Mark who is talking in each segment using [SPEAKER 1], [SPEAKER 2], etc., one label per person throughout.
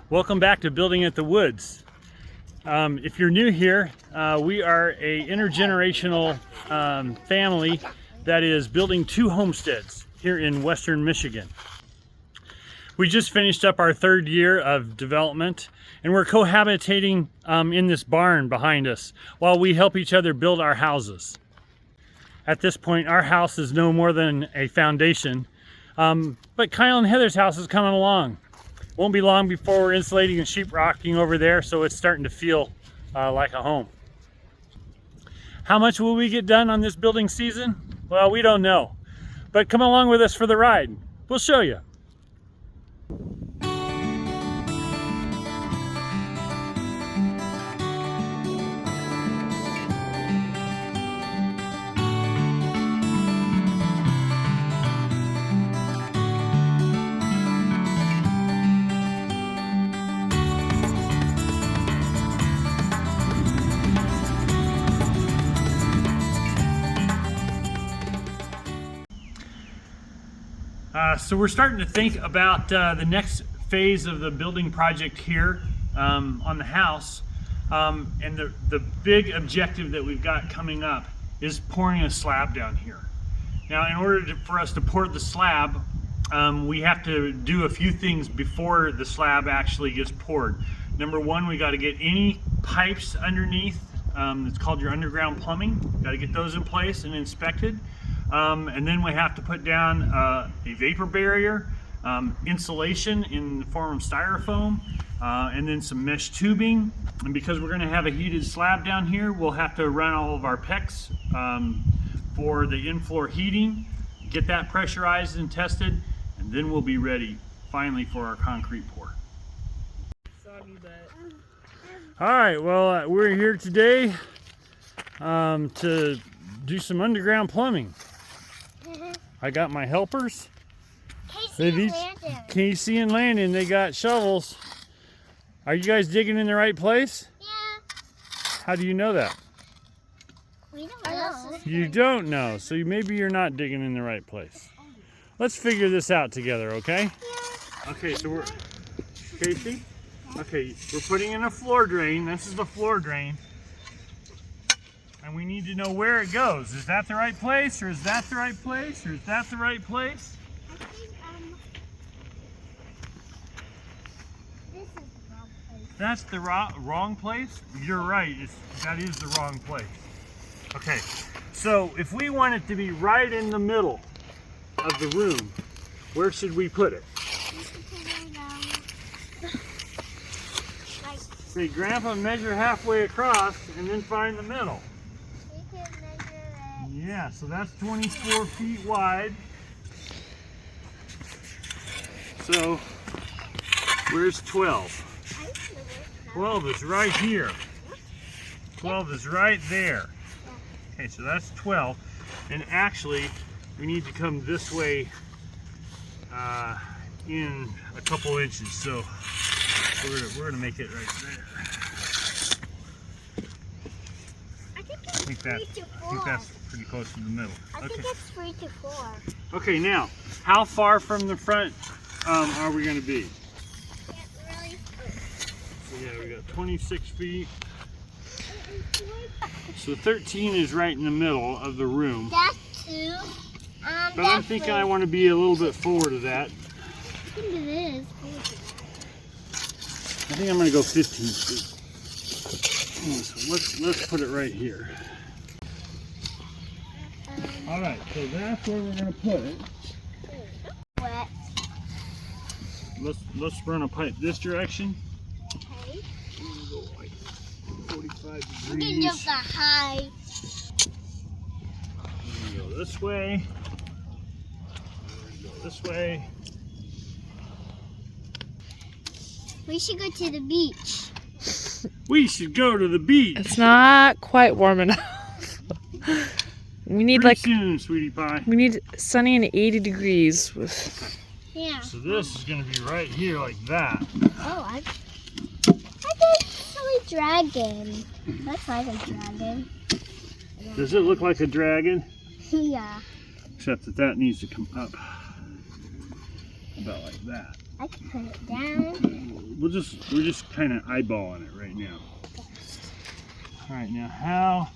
[SPEAKER 1] Welcome back to Building at the Woods. If you're new here, we are a intergenerational family that is building 2 homesteads here in western Michigan. We just finished up our 3rd year of development, and we're cohabitating in this barn behind us while we help each other build our houses. At this point, our house is no more than a foundation, but Kyle and Heather's house is coming along. Won't be long before we're insulating and sheetrocking over there, so it's starting to feel like a home. How much will we get done on this building season? Well, we don't know, but come along with us for the ride. We'll show you. So we're starting to think about the next phase of the building project here on the house, and the big objective that we've got coming up is pouring a slab down here. Now, in order for us to pour the slab, we have to do a few things before the slab actually gets poured. Number one, we got to get any pipes underneath. It's called your underground plumbing. Got to get those in place and inspected. And then we have to put down a vapor barrier, insulation in the form of styrofoam, and then some mesh tubing. And because we're going to have a heated slab down here, we'll have to run all of our PEX for the in-floor heating, get that pressurized and tested, and then we'll be ready finally for our concrete pour. All right, well, we're here today to do some underground plumbing. I got my helpers. Casey and Landon, they got shovels. Are you guys digging in the right place?
[SPEAKER 2] Yeah.
[SPEAKER 1] How do you know that?
[SPEAKER 2] We don't know.
[SPEAKER 1] You don't know, so maybe you're not digging in the right place. Let's figure this out together, okay?
[SPEAKER 2] Yeah.
[SPEAKER 1] Okay, so we're... Casey? Okay, we're putting in a floor drain. This is the floor drain. And we need to know where it goes. Is that the right place, or is that the right place, or is that the right place?
[SPEAKER 2] I think this is the wrong place.
[SPEAKER 1] That's the wrong place? You're right, that is the wrong place. Okay, so if we want it to be right in the middle of the room, where should we put it? Say, Grandpa, measure halfway across and then find the middle. Yeah, so that's 24 feet wide. So, where's 12? 12 is right here. 12 is right there. Okay, so that's 12. And actually, we need to come this way in a couple inches. So, we're gonna make it right there. I think that's pretty close to the middle.
[SPEAKER 2] I think it's 3 to 4.
[SPEAKER 1] Okay, now, how far from the front are we going to be?
[SPEAKER 2] Really?
[SPEAKER 1] So yeah, we got 26 feet. So 13 is right in the middle of the room.
[SPEAKER 2] That's 2.
[SPEAKER 1] But I'm thinking I want to be a little bit forward of that.
[SPEAKER 2] I think it is.
[SPEAKER 1] I think I'm going to go 15 feet. So let's put it right here. All right, so that's where we're going to put it.
[SPEAKER 2] Wet.
[SPEAKER 1] Let's run a pipe this direction.
[SPEAKER 2] Okay.
[SPEAKER 1] Go like 45 degrees.
[SPEAKER 2] We can jump that high.
[SPEAKER 1] Go this way. Go this way.
[SPEAKER 2] We should go to the beach.
[SPEAKER 1] We should go to the beach.
[SPEAKER 3] It's not quite warm enough. We need
[SPEAKER 1] Pretty
[SPEAKER 3] like
[SPEAKER 1] soon, sweetie pie.
[SPEAKER 3] we need sunny and 80 degrees with.
[SPEAKER 2] Yeah.
[SPEAKER 1] So this is going to be right here like that.
[SPEAKER 2] Oh, I can see a dragon. That's like a dragon.
[SPEAKER 1] Does it look like a dragon?
[SPEAKER 2] Yeah.
[SPEAKER 1] Except that needs to come up about like that.
[SPEAKER 2] I can put it down.
[SPEAKER 1] we're just kind of eyeballing it right now. All right, now how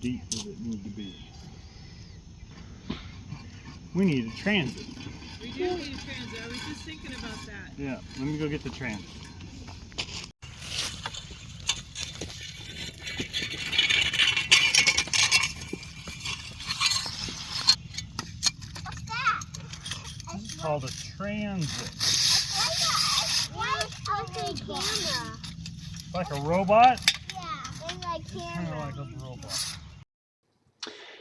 [SPEAKER 1] deep does it need to be? We need a transit.
[SPEAKER 3] We do need a transit. I was just thinking about that.
[SPEAKER 1] Yeah, let me go get the transit.
[SPEAKER 2] What's that?
[SPEAKER 1] This is called a transit.
[SPEAKER 2] Like a camera.
[SPEAKER 1] Like a robot?
[SPEAKER 2] Yeah, and like
[SPEAKER 1] Kind of
[SPEAKER 2] camera.
[SPEAKER 1] like a robot.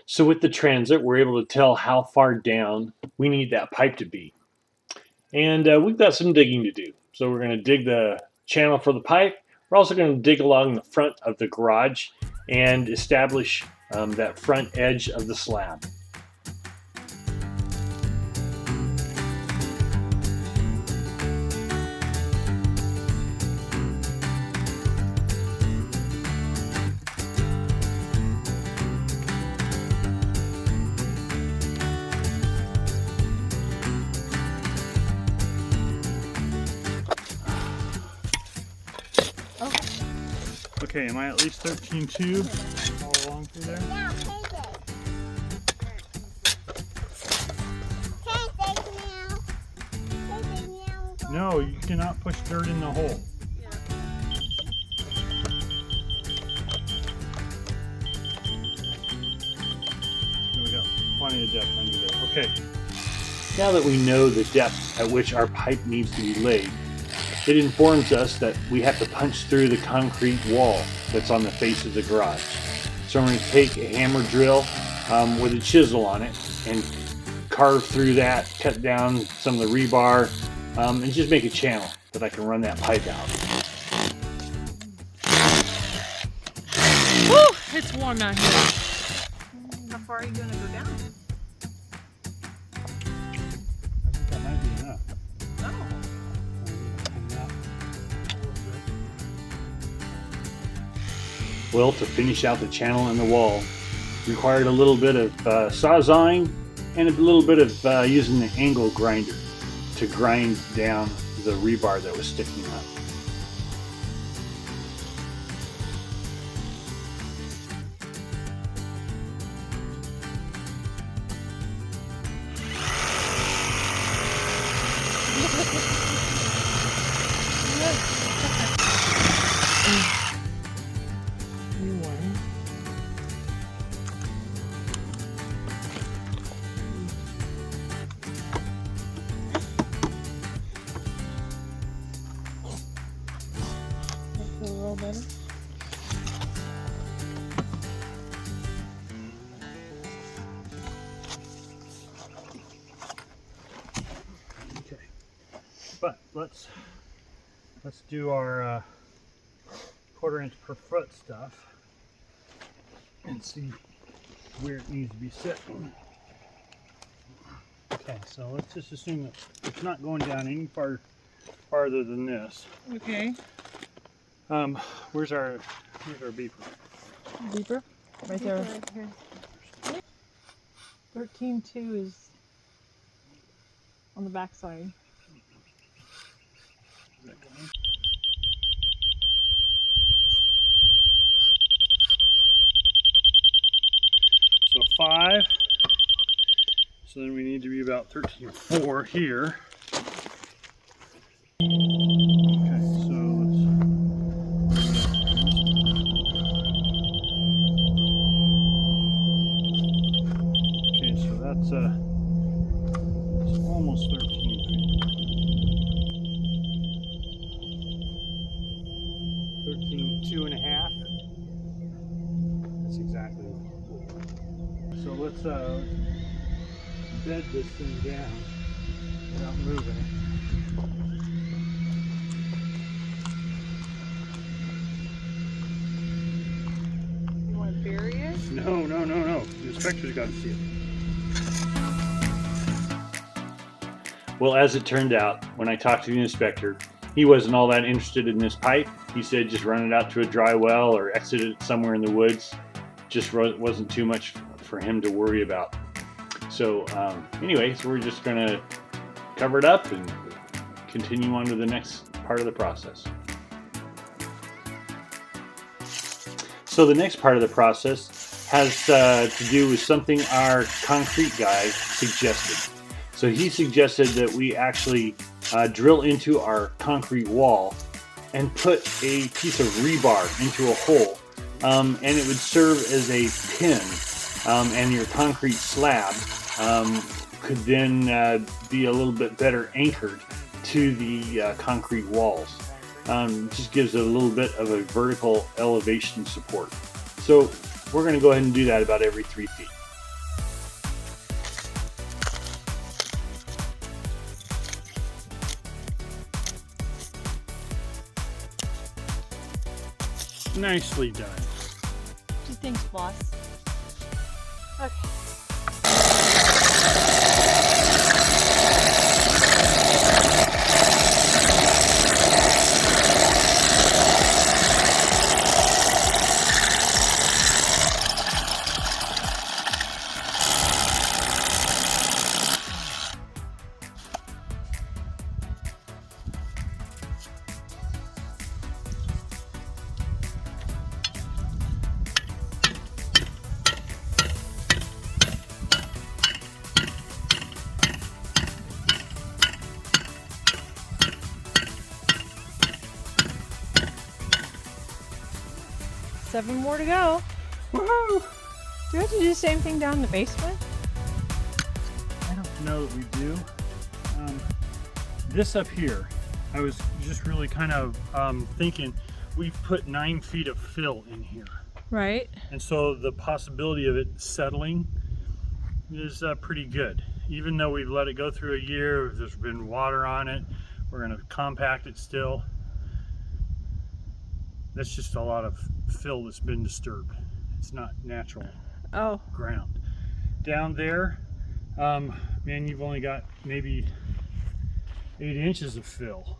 [SPEAKER 1] So with the transit, we're able to tell how far down we need that pipe to be. And we've got some digging to do. So we're going to dig the channel for the pipe. We're also going to dig along the front of the garage and establish that front edge of the slab. Okay, am I at least 13.2 all along through there?
[SPEAKER 2] Yeah, take it.
[SPEAKER 1] No, you cannot push dirt in the hole. There we go. Plenty of depth under there. Okay. Now that we know the depth at which our pipe needs to be laid, it informs us that we have to punch through the concrete wall that's on the face of the garage. So I'm going to take a hammer drill with a chisel on it and carve through that, cut down some of the rebar, and just make a channel that I can run that pipe out.
[SPEAKER 3] Woo! It's warm out here.
[SPEAKER 4] How far are you going to go down?
[SPEAKER 1] I think that might be enough.
[SPEAKER 4] Oh.
[SPEAKER 1] Well, to finish out the channel in the wall, required a little bit of sawzawing and a little bit of using the angle grinder to grind down the rebar that was sticking up.
[SPEAKER 3] A little better.
[SPEAKER 1] Okay, but let's do our 1/4 inch per foot stuff and see where it needs to be sitting. Okay, so let's just assume that it's not going down any farther than this.
[SPEAKER 3] Okay.
[SPEAKER 1] Where's our beeper?
[SPEAKER 3] Deeper? Right there. 13.2 is on the back side.
[SPEAKER 1] Is that going? So 5. So then we need to be about 13.4 here. Okay, so that's almost 13 feet. 13.2.5. That's exactly. So let's bed this thing down without moving it.
[SPEAKER 3] You want to bury it?
[SPEAKER 1] No. The inspector's got to see it. Well, as it turned out, when I talked to the inspector, he wasn't all that interested in this pipe. He said just run it out to a dry well or exit it somewhere in the woods. Just wasn't too much for him to worry about. So anyway, so we're just gonna cover it up and continue on to the next part of the process. So the next part of the process has to do with something our concrete guy suggested. So he suggested that we actually drill into our concrete wall and put a piece of rebar into a hole, and it would serve as a pin, and your concrete slab could then be a little bit better anchored to the concrete walls. Just gives it a little bit of a vertical elevation support. So we're going to go ahead and do that about every 3 feet. Nicely done.
[SPEAKER 3] What do you think, boss? Okay. Seven more to go.
[SPEAKER 1] Woohoo!
[SPEAKER 3] Do we have to do the same thing down in the basement?
[SPEAKER 1] I don't know that we do. This up here, I was just really kind of thinking we've put 9 feet of fill in here.
[SPEAKER 3] Right.
[SPEAKER 1] And so the possibility of it settling is pretty good. Even though we've let it go through a year, there's been water on it, we're going to compact it still. That's just a lot of fill that's been disturbed. It's not natural ground. Down there, man, you've only got maybe 8 inches of fill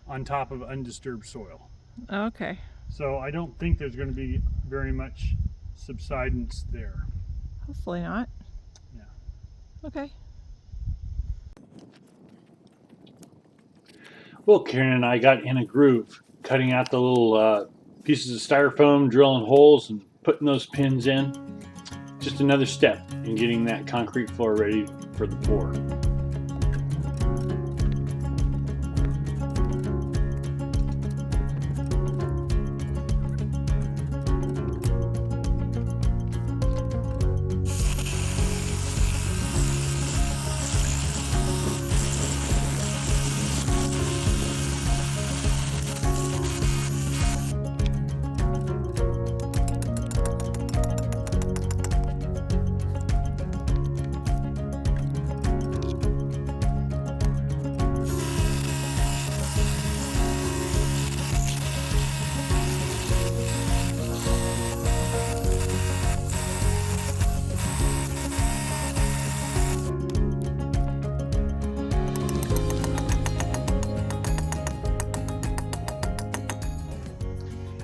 [SPEAKER 1] on top of undisturbed soil.
[SPEAKER 3] Okay.
[SPEAKER 1] So I don't think there's going to be very much subsidence there.
[SPEAKER 3] Hopefully not.
[SPEAKER 1] Yeah.
[SPEAKER 3] Okay.
[SPEAKER 1] Well, Karen and I got in a groove, cutting out the little pieces of styrofoam, drilling holes, and putting those pins in. Just another step in getting that concrete floor ready for the pour.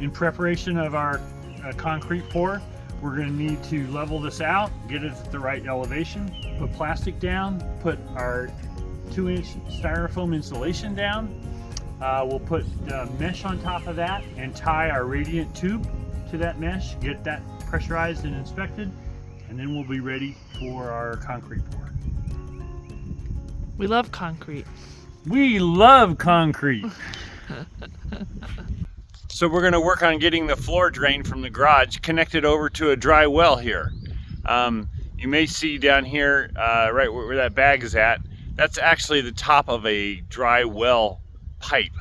[SPEAKER 1] In preparation of our concrete pour, we're going to need to level this out, get it at the right elevation, put plastic down, put our 2-inch styrofoam insulation down. We'll put mesh on top of that and tie our radiant tube to that mesh, get that pressurized and inspected, and then we'll be ready for our concrete pour.
[SPEAKER 4] We love concrete.
[SPEAKER 1] We love concrete. So we're going to work on getting the floor drain from the garage connected over to a dry well here. You may see down here, right where that bag is at, that's actually the top of a dry well pipe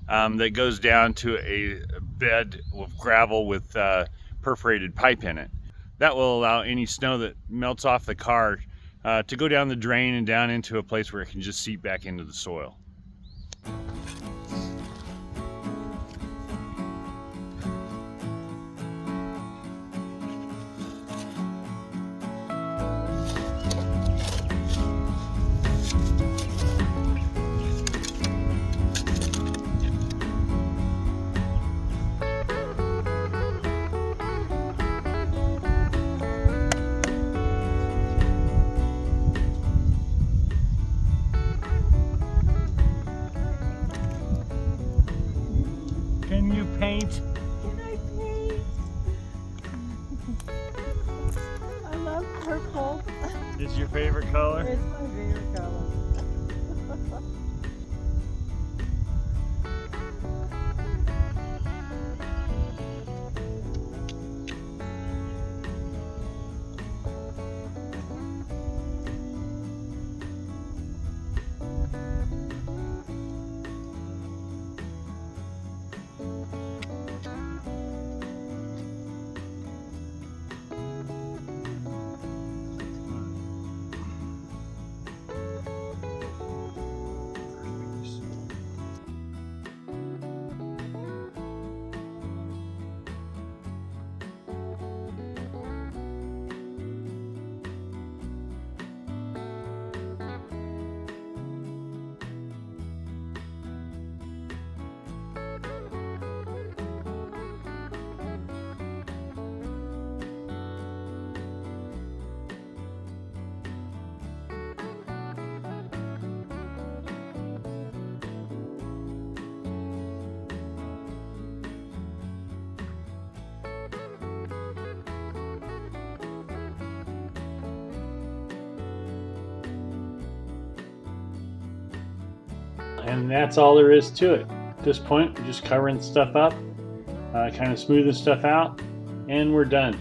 [SPEAKER 1] that goes down to a bed of gravel with perforated pipe in it. That will allow any snow that melts off the car to go down the drain and down into a place where it can just seep back into the soil. paint?
[SPEAKER 3] Can I paint? I love purple.
[SPEAKER 1] Is your favorite color?
[SPEAKER 3] It's my favorite color.
[SPEAKER 1] And that's all there is to it. At this point, we're just covering stuff up, kind of smoothing stuff out, and we're done.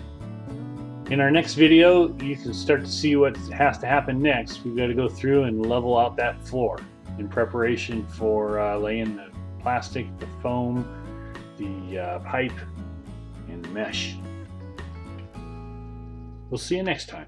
[SPEAKER 1] In our next video, you can start to see what has to happen next. We've got to go through and level out that floor in preparation for laying the plastic, the foam, the pipe, and the mesh. We'll see you next time.